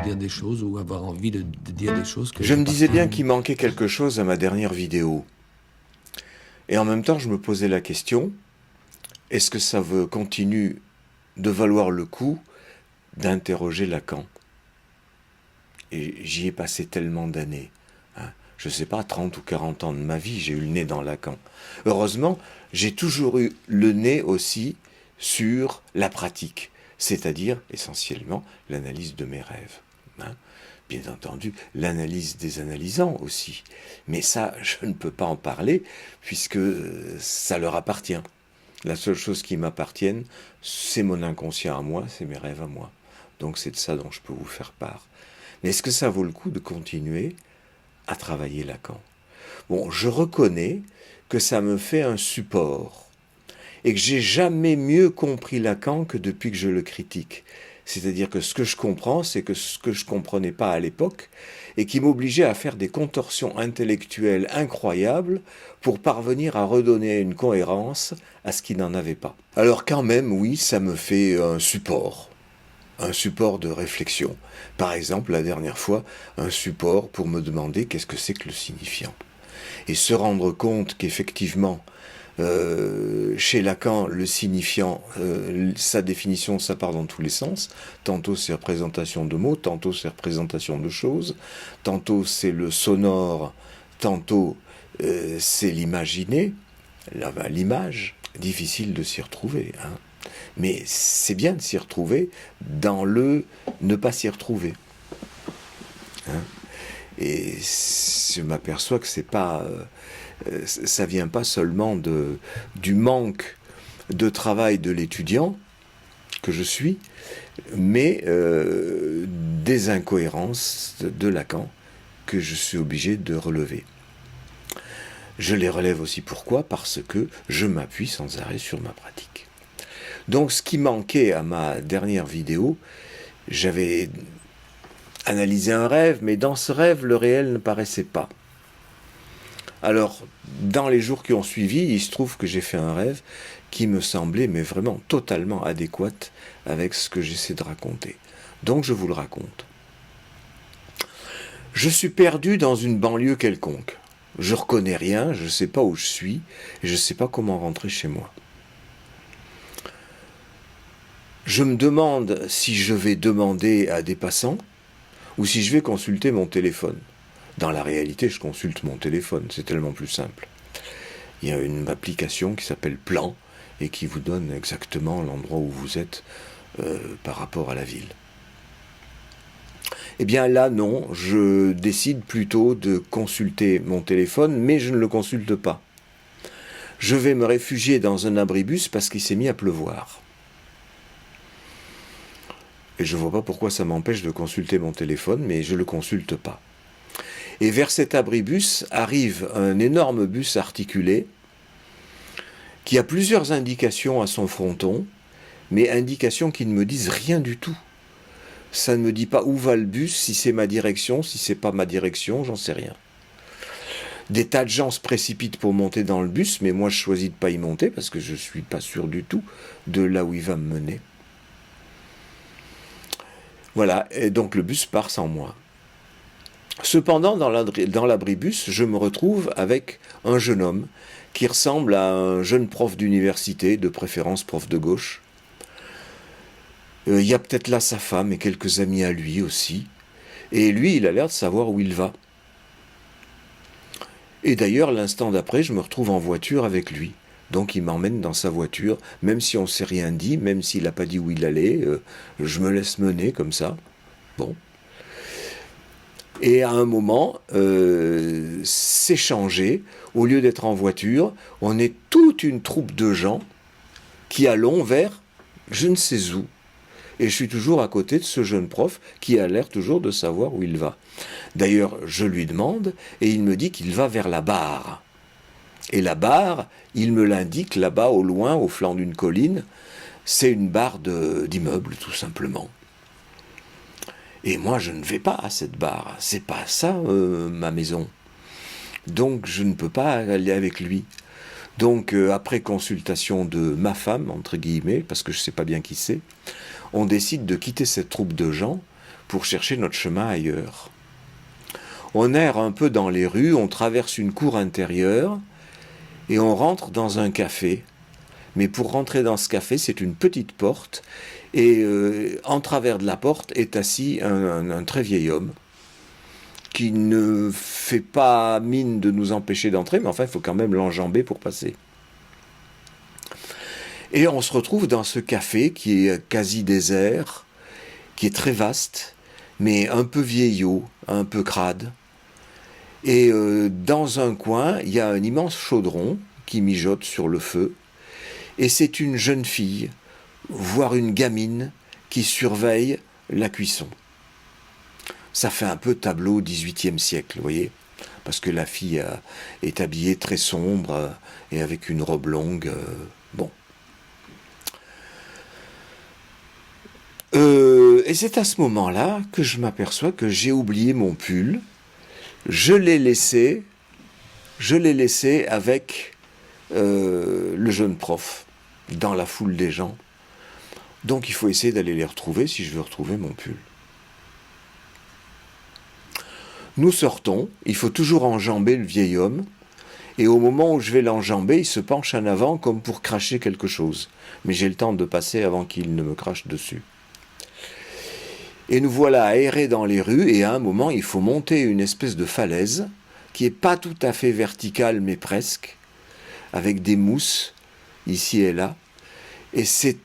dire des choses ou avoir envie de dire des choses que Je me disais bien parfois- qu'il manquait quelque chose à ma dernière vidéo. Et en même temps, je me posais la question, est-ce que ça continue de valoir le coup d'interroger Lacan? Et j'y ai passé tellement d'années. Hein. Je ne sais pas, 30 ou 40 ans de ma vie, j'ai eu le nez dans Lacan. Heureusement, j'ai toujours eu le nez aussi sur la pratique, c'est-à-dire essentiellement l'analyse de mes rêves. Hein. Bien entendu, l'analyse des analysants aussi. Mais ça, je ne peux pas en parler puisque ça leur appartient. La seule chose qui m'appartienne, c'est mon inconscient à moi, c'est mes rêves à moi. Donc c'est de ça dont je peux vous faire part. Mais est-ce que ça vaut le coup de continuer à travailler Lacan? Bon, je reconnais que ça me fait un support et que j'ai jamais mieux compris Lacan que depuis que je le critique. C'est-à-dire que ce que je comprends, c'est que ce que je comprenais pas à l'époque et qui m'obligeait à faire des contorsions intellectuelles incroyables pour parvenir à redonner une cohérence à ce qui n'en avait pas. Alors quand même, oui, ça me fait un support de réflexion. Par exemple, la dernière fois, un support pour me demander qu'est-ce que c'est que le signifiant. Et se rendre compte qu'effectivement, chez Lacan, le signifiant, sa définition, ça part dans tous les sens. Tantôt c'est représentation de mots, tantôt c'est représentation de choses, tantôt c'est le sonore, tantôt c'est l'imaginé, l'image. Difficile de s'y retrouver, hein. Mais c'est bien de s'y retrouver dans le ne pas s'y retrouver. Hein. Et je m'aperçois que c'est pas, ça vient pas seulement du manque de travail de l'étudiant que je suis, mais des incohérences de Lacan que je suis obligé de relever. Je les relève aussi pourquoi? Parce que je m'appuie sans arrêt sur ma pratique. Donc ce qui manquait à ma dernière vidéo, j'avais analysé un rêve, mais dans ce rêve, le réel ne paraissait pas. Alors, dans les jours qui ont suivi, il se trouve que j'ai fait un rêve qui me semblait, mais vraiment totalement adéquat avec ce que j'essaie de raconter. Donc je vous le raconte. Je suis perdu dans une banlieue quelconque. Je reconnais rien, je ne sais pas où je suis, et je ne sais pas comment rentrer chez moi. Je me demande si je vais demander à des passants ou si je vais consulter mon téléphone. Dans la réalité, je consulte mon téléphone, c'est tellement plus simple. Il y a une application qui s'appelle Plan et qui vous donne exactement l'endroit où vous êtes par rapport à la ville. Eh bien là, non, je décide plutôt de consulter mon téléphone, mais je ne le consulte pas. Je vais me réfugier dans un abribus parce qu'il s'est mis à pleuvoir. Et je ne vois pas pourquoi ça m'empêche de consulter mon téléphone, mais je ne le consulte pas. Et vers cet abribus arrive un énorme bus articulé qui a plusieurs indications à son fronton, mais indications qui ne me disent rien du tout. Ça ne me dit pas où va le bus, si c'est ma direction, si c'est pas ma direction, j'en sais rien. Des tas de gens se précipitent pour monter dans le bus, mais moi je choisis de ne pas y monter parce que je ne suis pas sûr du tout de là où il va me mener. Voilà, et donc le bus part sans moi. Cependant, dans l'abribus, je me retrouve avec un jeune homme qui ressemble à un jeune prof d'université, de préférence prof de gauche. Il y a peut-être là sa femme et quelques amis à lui aussi. Et lui, il a l'air de savoir où il va. Et d'ailleurs, l'instant d'après, je me retrouve en voiture avec lui. Donc il m'emmène dans sa voiture, même si on ne s'est rien dit, même s'il n'a pas dit où il allait, je me laisse mener comme ça. Bon. Et à un moment, c'est changé. Au lieu d'être en voiture, on est toute une troupe de gens qui allons vers je ne sais où. Et je suis toujours à côté de ce jeune prof qui a l'air toujours de savoir où il va. D'ailleurs, je lui demande et il me dit qu'il va vers la barre. Et la barre, il me l'indique là-bas au loin, au flanc d'une colline, c'est une barre d'immeuble tout simplement. Et moi, je ne vais pas à cette barre. C'est pas ça, ma maison. Donc, je ne peux pas aller avec lui. Donc, après consultation de ma femme, entre guillemets, parce que je ne sais pas bien qui c'est, on décide de quitter cette troupe de gens pour chercher notre chemin ailleurs. On erre un peu dans les rues, on traverse une cour intérieure et on rentre dans un café. Mais pour rentrer dans ce café, c'est une petite porte et en travers de la porte est assis un très vieil homme qui ne fait pas mine de nous empêcher d'entrer, mais enfin, il faut quand même l'enjamber pour passer. Et on se retrouve dans ce café qui est quasi désert, qui est très vaste, mais un peu vieillot, un peu crade. Et dans un coin, il y a un immense chaudron qui mijote sur le feu. Et c'est une jeune fille, voire une gamine, qui surveille la cuisson. Ça fait un peu tableau XVIIIe siècle, vous voyez, parce que la fille est habillée très sombre et avec une robe longue. Bon. Et c'est à ce moment-là que je m'aperçois que j'ai oublié mon pull. Je l'ai laissé avec le jeune prof dans la foule des gens. Donc il faut essayer d'aller les retrouver si je veux retrouver mon pull. Nous sortons, il faut toujours enjamber le vieil homme, et au moment où je vais l'enjamber, il se penche en avant comme pour cracher quelque chose. Mais j'ai le temps de passer avant qu'il ne me crache dessus. Et nous voilà aérés dans les rues, et à un moment, il faut monter une espèce de falaise, qui n'est pas tout à fait verticale, mais presque, avec des mousses, ici et là. Et c'est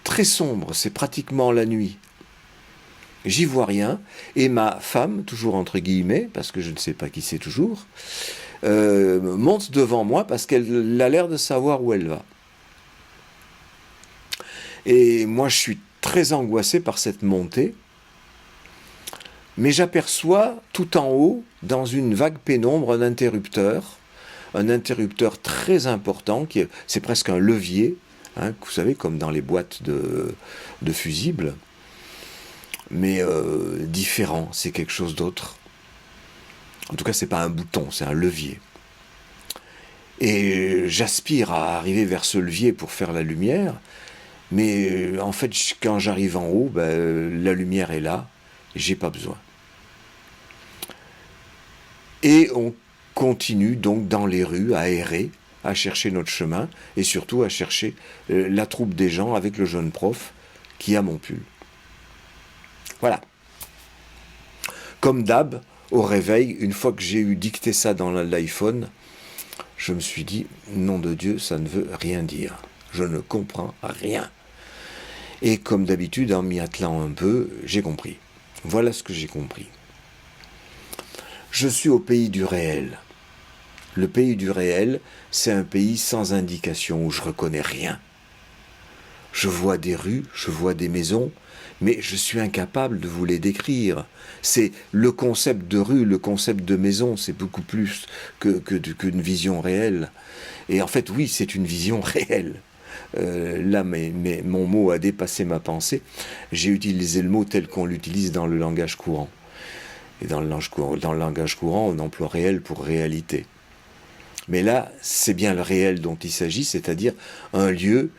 très sombre, c'est pratiquement la nuit. J'y vois rien, et ma femme, toujours entre guillemets, parce que je ne sais pas qui c'est toujours, monte devant moi parce qu'elle a l'air de savoir où elle va. Et moi, je suis très angoissé par cette montée, mais j'aperçois tout en haut, dans une vague pénombre, un interrupteur très important, c'est presque un levier, hein, vous savez, comme dans les boîtes de fusibles, mais différent, c'est quelque chose d'autre. En tout cas, c'est pas un bouton, c'est un levier. Et j'aspire à arriver vers ce levier pour faire la lumière, mais en fait, quand j'arrive en haut, la lumière est là, et j'ai pas besoin. Et on continue donc dans les rues à errer, à chercher notre chemin, et surtout à chercher la troupe des gens avec le jeune prof qui a mon pull. Voilà. Comme d'hab, au réveil, une fois que j'ai eu dicté ça dans l'iPhone, je me suis dit, nom de Dieu, ça ne veut rien dire. Je ne comprends rien. Et comme d'habitude, en m'y attelant un peu, j'ai compris. Voilà ce que j'ai compris. Je suis au pays du réel. Le pays du réel, c'est un pays sans indication, où je reconnais rien. Je vois des rues, je vois des maisons, mais je suis incapable de vous les décrire. C'est le concept de rue, le concept de maison, c'est beaucoup plus qu'une vision réelle. Et en fait, oui, c'est une vision réelle. Là, mon mot a dépassé ma pensée. J'ai utilisé le mot tel qu'on l'utilise dans le langage courant. Et dans le langage courant, on emploie réel pour réalité. Mais là, c'est bien le réel dont il s'agit, c'est-à-dire un lieu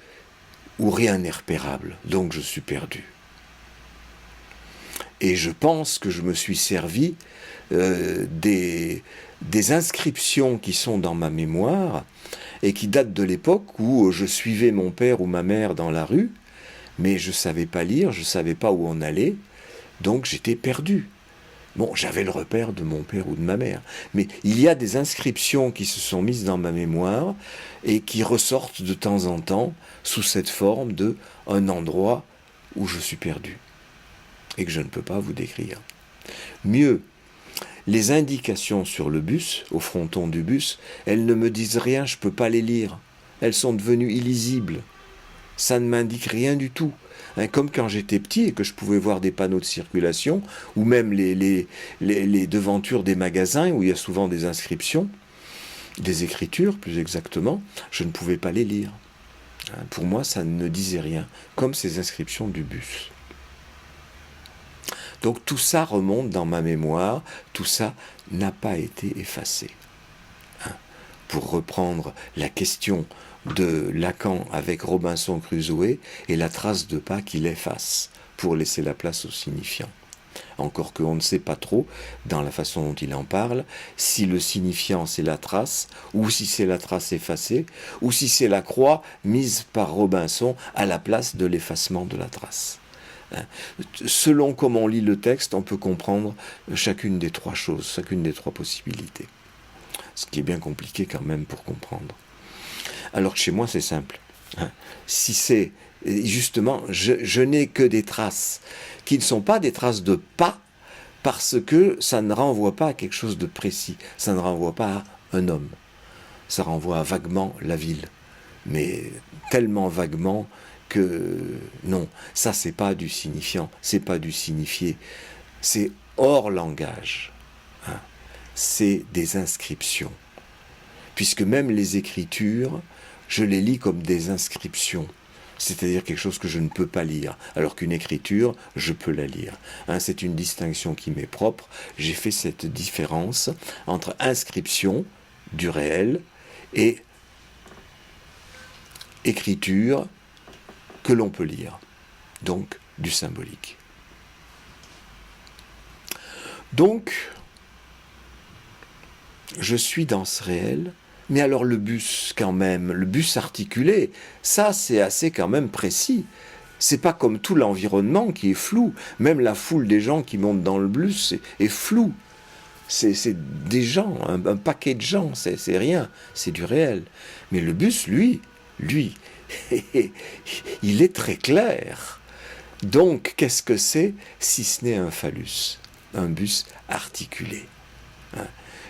où rien n'est repérable. Donc je suis perdu. Et je pense que je me suis servi des inscriptions qui sont dans ma mémoire et qui datent de l'époque où je suivais mon père ou ma mère dans la rue, mais je ne savais pas lire, je ne savais pas où on allait, donc j'étais perdu. Bon, j'avais le repère de mon père ou de ma mère, mais il y a des inscriptions qui se sont mises dans ma mémoire et qui ressortent de temps en temps sous cette forme de un endroit où je suis perdu et que je ne peux pas vous décrire. Mieux, les indications sur le bus, au fronton du bus, elles ne me disent rien, je ne peux pas les lire. Elles sont devenues illisibles. Ça ne m'indique rien du tout. Comme quand j'étais petit et que je pouvais voir des panneaux de circulation, ou même les devantures des magasins où il y a souvent des inscriptions, des écritures plus exactement, je ne pouvais pas les lire. Pour moi, ça ne disait rien, comme ces inscriptions du bus. Donc tout ça remonte dans ma mémoire, tout ça n'a pas été effacé. Pour reprendre la question de Lacan avec Robinson Crusoe et la trace de pas qu'il efface pour laisser la place au signifiant. Encore qu'on ne sait pas trop, dans la façon dont il en parle, si le signifiant c'est la trace, ou si c'est la trace effacée, ou si c'est la croix mise par Robinson à la place de l'effacement de la trace. Selon comment on lit le texte, on peut comprendre chacune des trois choses, chacune des trois possibilités. Ce qui est bien compliqué quand même pour comprendre. Alors que chez moi, c'est simple. Si c'est, justement, je n'ai que des traces qui ne sont pas des traces de pas, parce que ça ne renvoie pas à quelque chose de précis. Ça ne renvoie pas à un homme. Ça renvoie à vaguement la ville. Mais tellement vaguement que non, ça c'est pas du signifiant, c'est pas du signifié, c'est hors langage, c'est des inscriptions. Puisque même les écritures, je les lis comme des inscriptions, c'est-à-dire quelque chose que je ne peux pas lire, alors qu'une écriture, je peux la lire. C'est une distinction qui m'est propre, j'ai fait cette différence entre inscription du réel et écriture que l'on peut lire, donc du symbolique. Donc, je suis dans ce réel, mais alors le bus quand même, le bus articulé, ça c'est assez quand même précis. C'est pas comme tout l'environnement qui est flou, même la foule des gens qui montent dans le bus est flou. C'est des gens, un paquet de gens, c'est rien, c'est du réel. Mais le bus, lui, il est très clair. Donc, qu'est-ce que c'est si ce n'est un phallus, un bus articulé?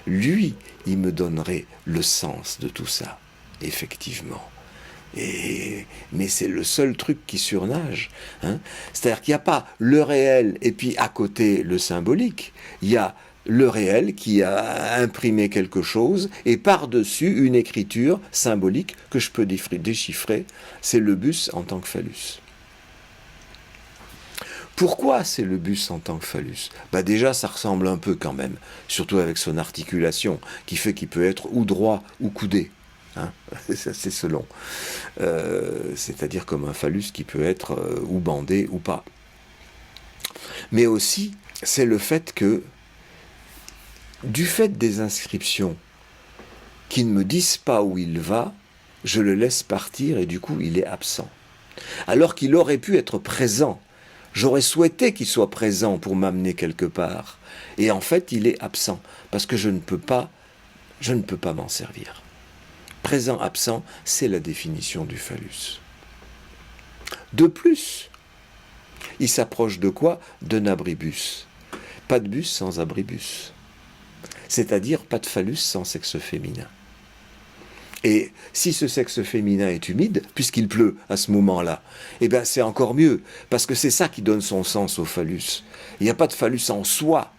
Lui, il me donnerait le sens de tout ça, effectivement. Mais c'est le seul truc qui surnage. C'est-à-dire qu'il n'y a pas le réel et puis à côté le symbolique. Il y a le réel qui a imprimé quelque chose et par-dessus une écriture symbolique que je peux déchiffrer. C'est le bus en tant que phallus. Pourquoi c'est le bus en tant que phallus? Déjà, ça ressemble un peu quand même, surtout avec son articulation, qui fait qu'il peut être ou droit ou coudé. Ça, c'est selon. C'est-à-dire comme un phallus qui peut être ou bandé ou pas. Mais aussi, c'est le fait que, du fait des inscriptions qui ne me disent pas où il va, je le laisse partir et du coup, il est absent. Alors qu'il aurait pu être présent. J'aurais souhaité qu'il soit présent pour m'amener quelque part. Et en fait, il est absent, parce que je ne peux pas m'en servir. Présent-absent, c'est la définition du phallus. De plus, il s'approche de quoi? D'un abribus. Pas de bus sans abribus. C'est-à-dire pas de phallus sans sexe féminin. Et si ce sexe féminin est humide, puisqu'il pleut à ce moment-là, c'est encore mieux, parce que c'est ça qui donne son sens au phallus. Il n'y a pas de phallus en soi,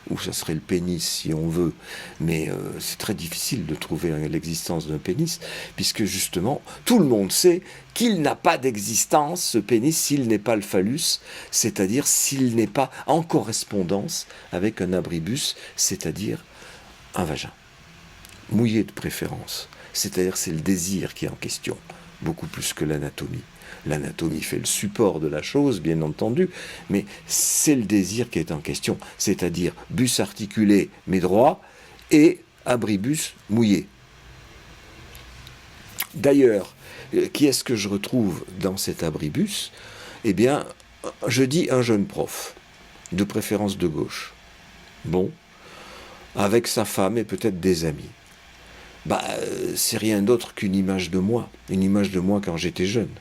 ou ça serait le pénis si on veut, mais c'est très difficile de trouver l'existence d'un pénis, puisque justement, tout le monde sait qu'il n'a pas d'existence, ce pénis, s'il n'est pas le phallus, c'est-à-dire s'il n'est pas en correspondance avec un abribus, c'est-à-dire un vagin, mouillé de préférence. C'est-à-dire c'est le désir qui est en question, beaucoup plus que l'anatomie. L'anatomie fait le support de la chose, bien entendu, mais c'est le désir qui est en question, c'est-à-dire bus articulé mais droit et abribus mouillé. D'ailleurs, qui est-ce que je retrouve dans cet abribus? Je dis un jeune prof, de préférence de gauche. Bon, avec sa femme et peut-être des amis. C'est rien d'autre qu'une image de moi quand j'étais jeune.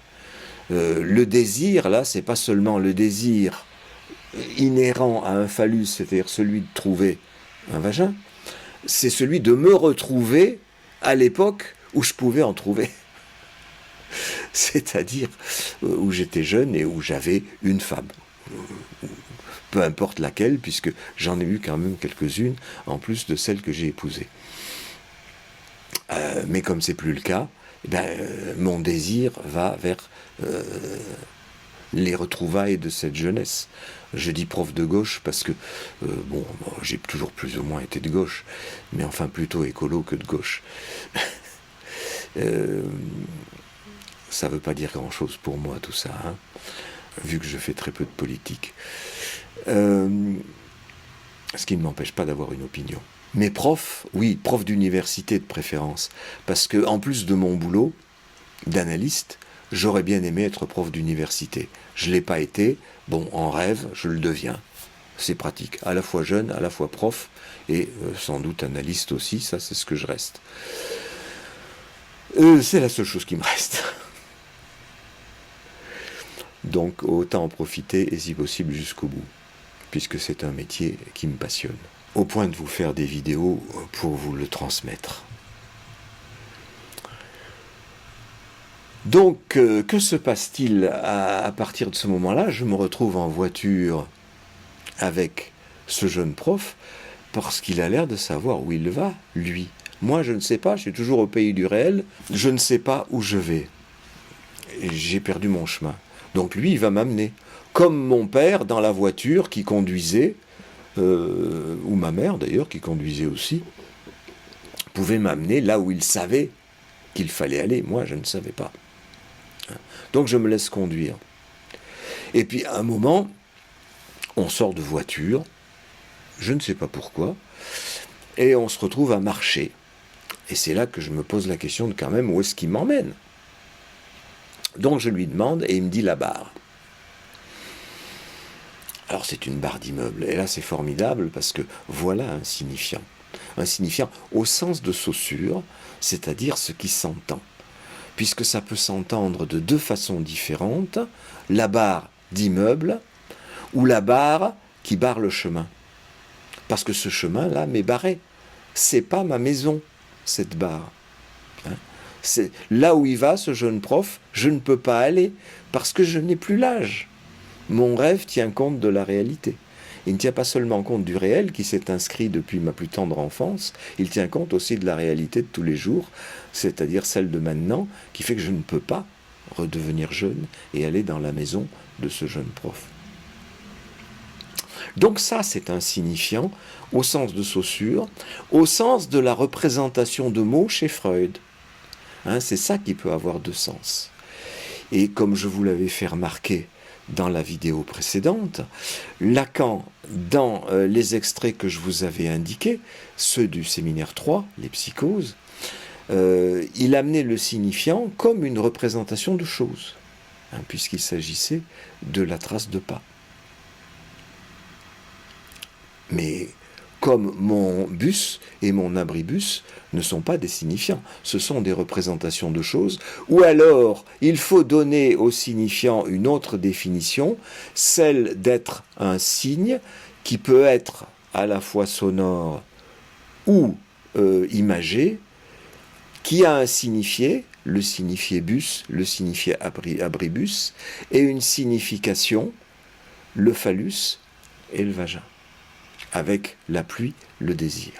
Le désir, là, c'est pas seulement le désir inhérent à un phallus, c'est-à-dire celui de trouver un vagin, c'est celui de me retrouver à l'époque où je pouvais en trouver. C'est-à-dire où j'étais jeune et où j'avais une femme. Peu importe laquelle, puisque j'en ai eu quand même quelques-unes, en plus de celles que j'ai épousées. Mais comme c'est plus le cas, mon désir va vers les retrouvailles de cette jeunesse. Je dis prof de gauche parce que, j'ai toujours plus ou moins été de gauche, mais enfin plutôt écolo que de gauche. Ça ne veut pas dire grand-chose pour moi tout ça, vu que je fais très peu de politique. Ce qui ne m'empêche pas d'avoir une opinion. Mais prof, oui, prof d'université de préférence. Parce que en plus de mon boulot d'analyste, j'aurais bien aimé être prof d'université. Je ne l'ai pas été. Bon, en rêve, je le deviens. C'est pratique. À la fois jeune, à la fois prof, et sans doute analyste aussi, ça c'est ce que je reste. C'est la seule chose qui me reste. Donc autant en profiter, et si possible jusqu'au bout, puisque c'est un métier qui me passionne. Au point de vous faire des vidéos pour vous le transmettre. Donc, que se passe-t-il à partir de ce moment-là? Je me retrouve en voiture avec ce jeune prof, parce qu'il a l'air de savoir où il va, lui. Moi, je ne sais pas, je suis toujours au pays du réel, je ne sais pas où je vais. J'ai perdu mon chemin. Donc lui, il va m'amener. Comme mon père dans la voiture qui conduisait, ou ma mère d'ailleurs qui conduisait aussi, pouvait m'amener là où il savait qu'il fallait aller. Moi, je ne savais pas. Donc je me laisse conduire. Et puis à un moment, on sort de voiture, je ne sais pas pourquoi, et on se retrouve à marcher. Et c'est là que je me pose la question de quand même où est-ce qu'il m'emmène. Donc je lui demande et il me dit la barre. Alors c'est une barre d'immeuble. Et là c'est formidable parce que voilà un signifiant. Un signifiant au sens de Saussure, c'est-à-dire ce qui s'entend. Puisque ça peut s'entendre de deux façons différentes, la barre d'immeuble ou la barre qui barre le chemin. Parce que ce chemin-là m'est barré. C'est pas ma maison, cette barre. C'est là où il va, ce jeune prof, je ne peux pas aller parce que je n'ai plus l'âge. Mon rêve tient compte de la réalité. Il ne tient pas seulement compte du réel qui s'est inscrit depuis ma plus tendre enfance, il tient compte aussi de la réalité de tous les jours, c'est-à-dire celle de maintenant, qui fait que je ne peux pas redevenir jeune et aller dans la maison de ce jeune prof. Donc ça, c'est un signifiant au sens de Saussure, au sens de la représentation de mots chez Freud. C'est ça qui peut avoir deux sens. Et comme je vous l'avais fait remarquer dans la vidéo précédente, Lacan, dans les extraits que je vous avais indiqués, ceux du séminaire 3, les psychoses, il amenait le signifiant comme une représentation de choses, puisqu'il s'agissait de la trace de pas. Mais comme mon bus et mon abribus ne sont pas des signifiants, ce sont des représentations de choses, ou alors il faut donner au signifiant une autre définition, celle d'être un signe qui peut être à la fois sonore ou imagé, qui a un signifié, le signifié bus, le signifié abribus, et une signification, le phallus et le vagin. Avec la pluie, le désir.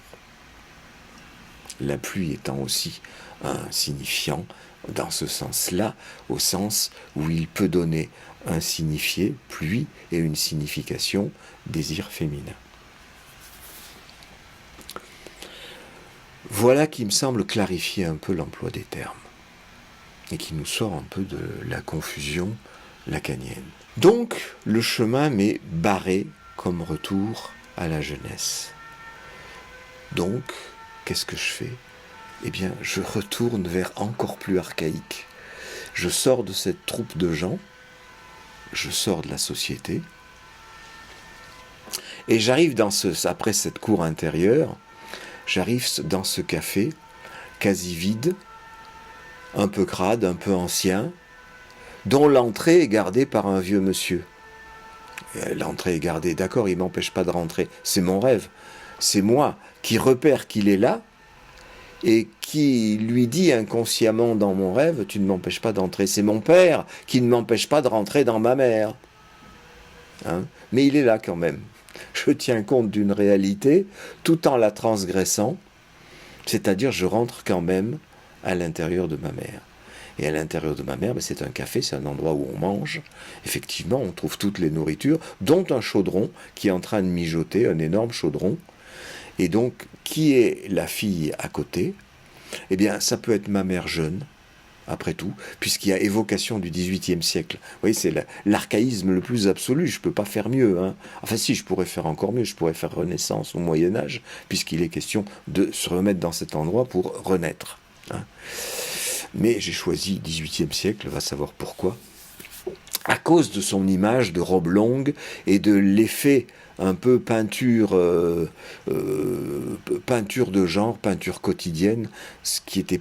La pluie étant aussi un signifiant dans ce sens-là, au sens où il peut donner un signifié, pluie, et une signification, désir féminin. Voilà qui me semble clarifier un peu l'emploi des termes, et qui nous sort un peu de la confusion lacanienne. Donc, le chemin m'est barré comme retour à la jeunesse. Donc, qu'est-ce que je fais? Eh bien, je retourne vers encore plus archaïque. Je sors de cette troupe de gens, je sors de la société, et j'arrive après cette cour intérieure, j'arrive dans ce café, quasi vide, un peu crade, un peu ancien, dont l'entrée est gardée par un vieux monsieur. L'entrée est gardée, d'accord, il ne m'empêche pas de rentrer. C'est mon rêve. C'est moi qui repère qu'il est là et qui lui dit inconsciemment dans mon rêve, tu ne m'empêches pas d'entrer. C'est mon père qui ne m'empêche pas de rentrer dans ma mère. Mais il est là quand même. Je tiens compte d'une réalité tout en la transgressant, c'est-à-dire je rentre quand même à l'intérieur de ma mère. Et à l'intérieur de ma mère, c'est un café, c'est un endroit où on mange. Effectivement, on trouve toutes les nourritures, dont un chaudron qui est en train de mijoter, un énorme chaudron. Et donc, qui est la fille à côté? Eh bien, ça peut être ma mère jeune, après tout, puisqu'il y a évocation du XVIIIe siècle. Vous voyez, c'est l'archaïsme le plus absolu, je ne peux pas faire mieux. Hein. Enfin si, je pourrais faire encore mieux, je pourrais faire Renaissance ou Moyen-Âge, puisqu'il est question de se remettre dans cet endroit pour renaître. Hein. Mais j'ai choisi XVIIIe siècle, va savoir pourquoi, à cause de son image de robe longue et de l'effet un peu peinture de genre, peinture quotidienne, ce qui était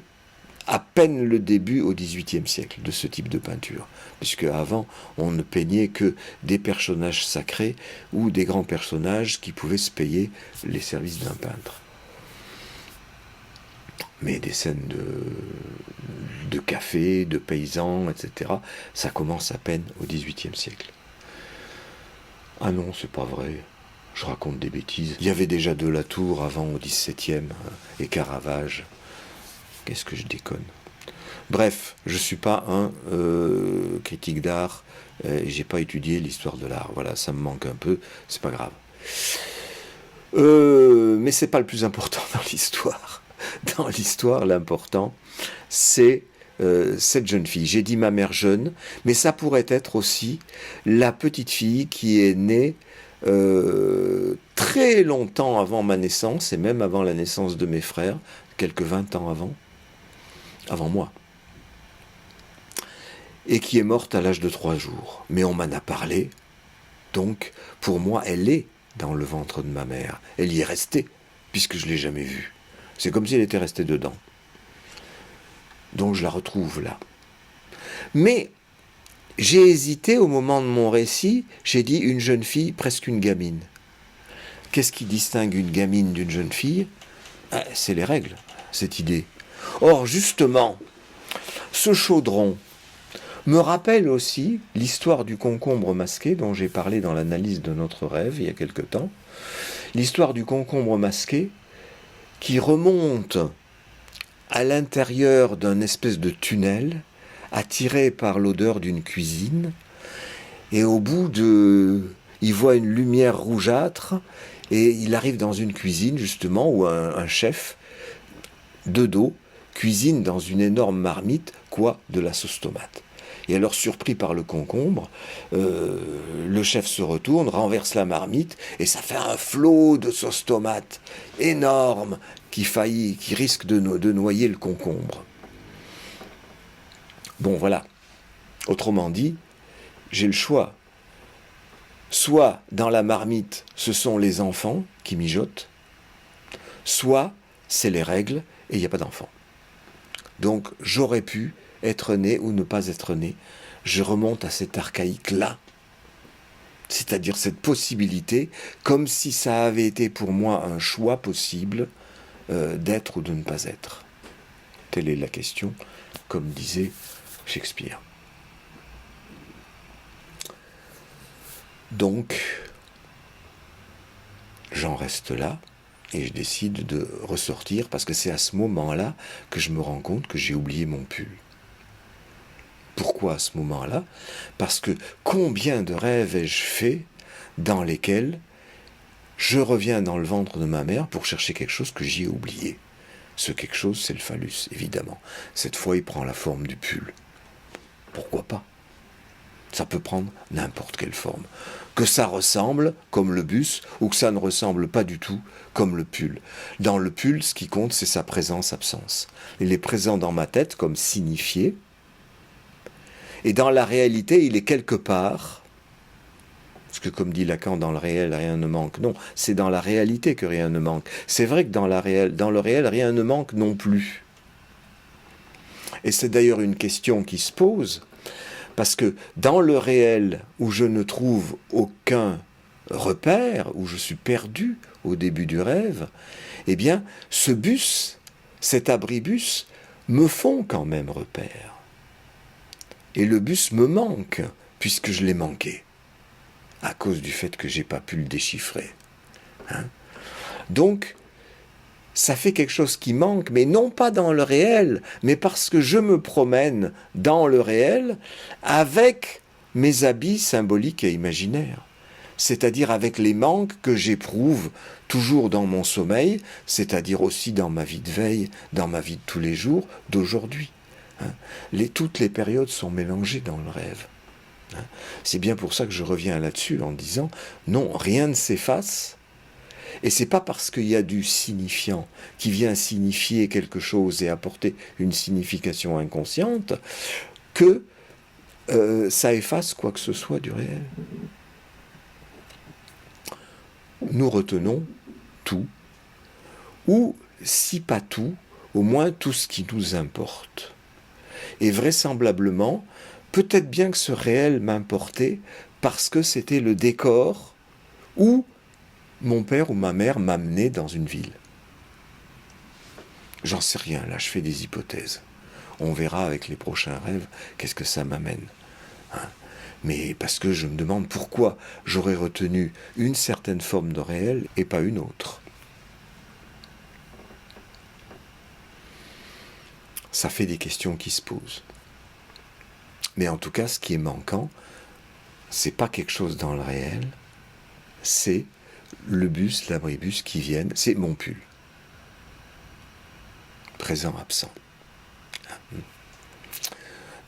à peine le début au XVIIIe siècle de ce type de peinture, puisque avant on ne peignait que des personnages sacrés ou des grands personnages qui pouvaient se payer les services d'un peintre. Mais des scènes de café, de paysans, etc., ça commence à peine au XVIIIe siècle. Ah non, c'est pas vrai, je raconte des bêtises. Il y avait déjà de la Tour avant au XVIIe, et Caravage. Qu'est-ce que je déconne. Bref, je ne suis pas un critique d'art, et j'ai pas étudié l'histoire de l'art. Voilà, ça me manque un peu, c'est pas grave. Mais c'est pas le plus important dans l'histoire. Dans l'histoire, l'important, c'est cette jeune fille. J'ai dit ma mère jeune, mais ça pourrait être aussi la petite fille qui est née très longtemps avant ma naissance, et même avant la naissance de mes frères, quelques 20 ans avant moi, et qui est morte à l'âge de 3 jours. Mais on m'en a parlé, donc pour moi elle est dans le ventre de ma mère. Elle y est restée, puisque je ne l'ai jamais vue. C'est comme si elle était restée dedans. Donc je la retrouve là. Mais j'ai hésité au moment de mon récit, j'ai dit une jeune fille, presque une gamine. Qu'est-ce qui distingue une gamine d'une jeune fille ? C'est les règles, cette idée. Or, justement, ce chaudron me rappelle aussi l'histoire du concombre masqué dont j'ai parlé dans l'analyse de notre rêve il y a quelque temps. L'histoire du concombre masqué qui remonte à l'intérieur d'un espèce de tunnel attiré par l'odeur d'une cuisine, et au bout il voit une lumière rougeâtre et il arrive dans une cuisine justement où un chef de dos cuisine dans une énorme marmite, de la sauce tomate. Et alors, surpris par le concombre, le chef se retourne, renverse la marmite, et ça fait un flot de sauce tomate énorme qui risque de noyer le concombre. Bon, voilà. Autrement dit, j'ai le choix. Soit, dans la marmite, ce sont les enfants qui mijotent, soit, c'est les règles, et il n'y a pas d'enfants. Donc, j'aurais pu être né ou ne pas être né. Je remonte à cet archaïque-là, c'est-à-dire cette possibilité, comme si ça avait été pour moi un choix possible d'être ou de ne pas être. Telle est la question, comme disait Shakespeare. Donc, j'en reste là. Et je décide de ressortir, parce que c'est à ce moment-là que je me rends compte que j'ai oublié mon pull. Pourquoi à ce moment-là ? Parce que combien de rêves ai-je fait dans lesquels je reviens dans le ventre de ma mère pour chercher quelque chose que j'y ai oublié. Ce quelque chose, c'est le phallus, évidemment. Cette fois, il prend la forme du pull. Pourquoi pas ? Ça peut prendre n'importe quelle forme. Que ça ressemble, comme le bus, ou que ça ne ressemble pas du tout, comme le pull. Dans le pull, ce qui compte, c'est sa présence-absence. Il est présent dans ma tête comme signifié, et dans la réalité, il est quelque part, parce que comme dit Lacan, dans le réel, rien ne manque. Non, c'est dans la réalité que rien ne manque. C'est vrai que dans le réel, rien ne manque non plus. Et c'est d'ailleurs une question qui se pose, parce que dans le réel, où je ne trouve aucun repère, où je suis perdu au début du rêve, eh bien, ce bus, cet abribus, me font quand même repère. Et le bus me manque, puisque je l'ai manqué, à cause du fait que je n'ai pas pu le déchiffrer. Donc, ça fait quelque chose qui manque, mais non pas dans le réel, mais parce que je me promène dans le réel avec mes habits symboliques et imaginaires. C'est-à-dire avec les manques que j'éprouve toujours dans mon sommeil, c'est-à-dire aussi dans ma vie de veille, dans ma vie de tous les jours, d'aujourd'hui. Toutes les périodes sont mélangées dans le rêve. C'est bien pour ça que je reviens là-dessus en disant, non, rien ne s'efface. Et c'est pas parce qu'il y a du signifiant qui vient signifier quelque chose et apporter une signification inconsciente que ça efface quoi que ce soit du réel. Nous retenons tout, ou si pas tout, au moins tout ce qui nous importe. Et vraisemblablement, peut-être bien que ce réel m'importait parce que c'était le décor où mon père ou ma mère m'amenait dans une ville. J'en sais rien, là je fais des hypothèses. On verra avec les prochains rêves qu'est-ce que ça m'amène. Mais parce que je me demande pourquoi j'aurais retenu une certaine forme de réel et pas une autre. Ça fait des questions qui se posent. Mais en tout cas, ce qui est manquant, c'est pas quelque chose dans le réel, c'est le bus, l'abribus qui viennent, c'est mon pull. Présent, absent.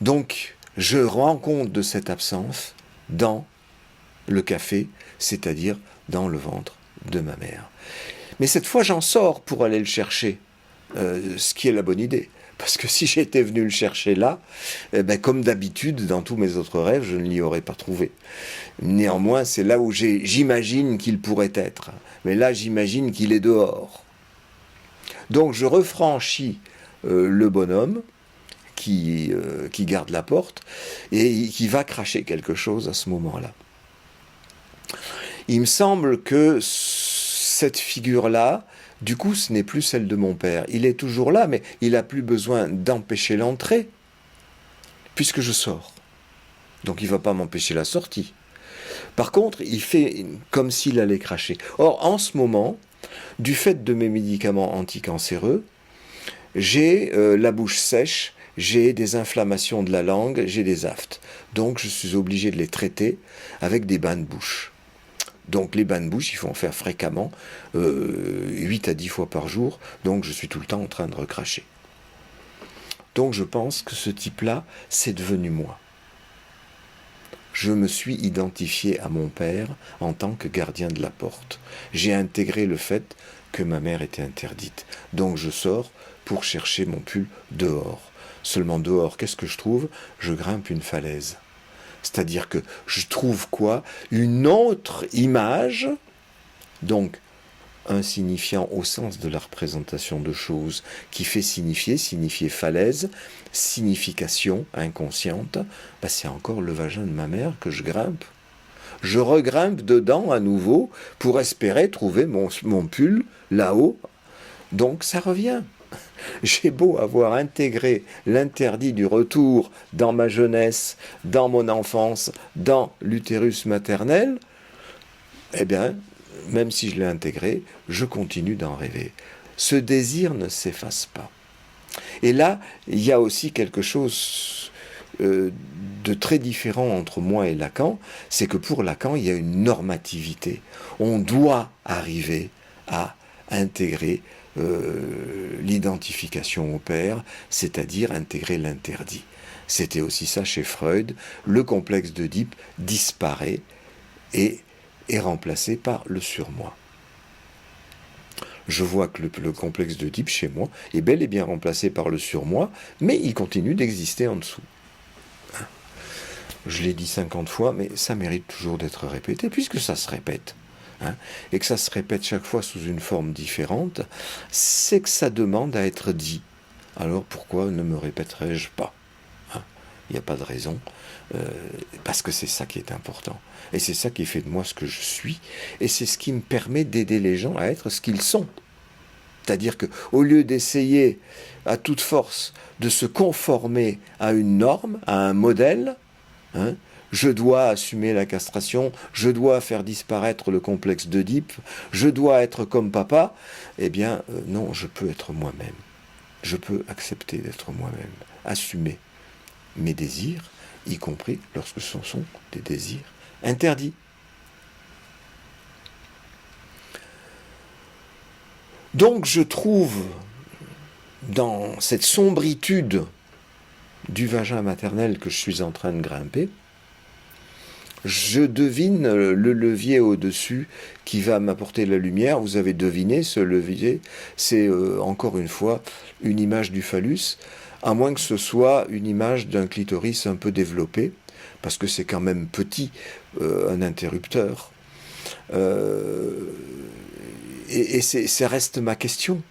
Donc, je rends compte de cette absence dans le café, c'est-à-dire dans le ventre de ma mère. Mais cette fois, j'en sors pour aller le chercher, ce qui est la bonne idée. Parce que si j'étais venu le chercher là, comme d'habitude, dans tous mes autres rêves, je ne l'y aurais pas trouvé. Néanmoins, c'est là où j'imagine qu'il pourrait être. Mais là, j'imagine qu'il est dehors. Donc, je refranchis le bonhomme qui garde la porte et qui va cracher quelque chose à ce moment-là. Il me semble que cette figure-là, du coup, ce n'est plus celle de mon père. Il est toujours là, mais il n'a plus besoin d'empêcher l'entrée, puisque je sors. Donc il ne va pas m'empêcher la sortie. Par contre, il fait comme s'il allait cracher. Or, en ce moment, du fait de mes médicaments anticancéreux, j'ai la bouche sèche, j'ai des inflammations de la langue, j'ai des aphtes. Donc je suis obligé de les traiter avec des bains de bouche. Donc les bains de bouche, il faut en faire fréquemment, 8 à 10 fois par jour, donc je suis tout le temps en train de recracher. Donc je pense que ce type-là, c'est devenu moi. Je me suis identifié à mon père en tant que gardien de la porte. J'ai intégré le fait que ma mère était interdite. Donc je sors pour chercher mon pull dehors. Seulement dehors, qu'est-ce que je trouve ? Je grimpe une falaise. C'est-à-dire que je trouve quoi ? Une autre image, donc un signifiant au sens de la représentation de choses, qui fait signifier falaise, signification inconsciente, c'est encore le vagin de ma mère que je grimpe. Je regrimpe dedans à nouveau pour espérer trouver mon pull là-haut. Donc ça revient. J'ai beau avoir intégré l'interdit du retour dans ma jeunesse, dans mon enfance, dans l'utérus maternel, eh bien, même si je l'ai intégré, je continue d'en rêver. Ce désir ne s'efface pas. Et là, il y a aussi quelque chose de très différent entre moi et Lacan, c'est que pour Lacan, il y a une normativité. On doit arriver à intégrer l'identification au père, c'est-à-dire intégrer l'interdit. C'était aussi ça chez Freud. Le complexe d'Oedipe disparaît et est remplacé par le surmoi. Je vois que le complexe d'Oedipe chez moi est bel et bien remplacé par le surmoi, mais il continue d'exister en dessous. Je l'ai dit 50 fois, mais ça mérite toujours d'être répété, puisque ça se répète. Et que ça se répète chaque fois sous une forme différente, c'est que ça demande à être dit. Alors pourquoi ne me répéterais-je pas ? Il n'y a pas de raison, parce que c'est ça qui est important. Et c'est ça qui fait de moi ce que je suis, et c'est ce qui me permet d'aider les gens à être ce qu'ils sont. C'est-à-dire qu'au lieu d'essayer à toute force de se conformer à une norme, à un modèle, je dois assumer la castration, je dois faire disparaître le complexe d'Oedipe, je dois être comme papa, eh bien non, je peux être moi-même. Je peux accepter d'être moi-même, assumer mes désirs, y compris lorsque ce sont des désirs interdits. Donc je trouve dans cette sombritude du vagin maternel que je suis en train de grimper, je devine le levier au-dessus qui va m'apporter la lumière. Vous avez deviné, ce levier, c'est encore une fois une image du phallus, à moins que ce soit une image d'un clitoris un peu développé, parce que c'est quand même petit, un interrupteur. Et ça reste ma question.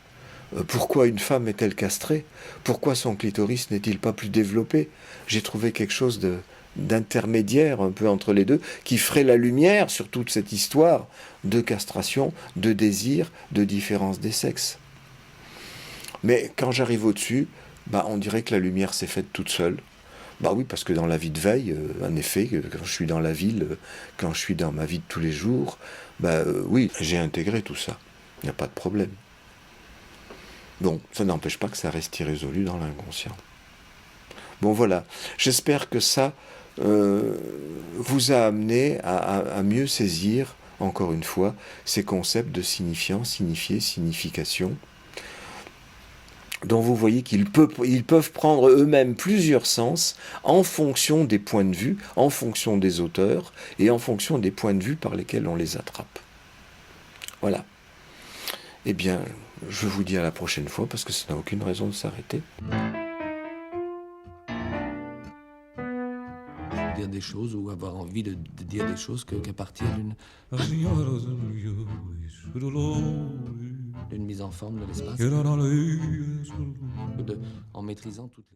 Pourquoi une femme est-elle castrée? Pourquoi son clitoris n'est-il pas plus développé? J'ai trouvé quelque chose d'intermédiaire un peu entre les deux, qui ferait la lumière sur toute cette histoire de castration, de désir, de différence des sexes. Mais quand j'arrive au-dessus, on dirait que la lumière s'est faite toute seule. Oui, parce que dans la vie de veille, en effet, quand je suis dans la ville, quand je suis dans ma vie de tous les jours, oui, j'ai intégré tout ça. Il n'y a pas de problème. Bon, ça n'empêche pas que ça reste irrésolu dans l'inconscient. Bon, voilà. J'espère que ça vous a amené à mieux saisir, encore une fois, ces concepts de signifiant, signifié, signification, dont vous voyez qu'ils peuvent prendre eux-mêmes plusieurs sens en fonction des points de vue, en fonction des auteurs et en fonction des points de vue par lesquels on les attrape. Voilà. Eh bien, je vous dis à la prochaine fois parce que ça n'a aucune raison de s'arrêter. Dire des choses ou avoir envie de dire des choses qu'à partir d'une mise en forme de l'espace, en maîtrisant toutes les...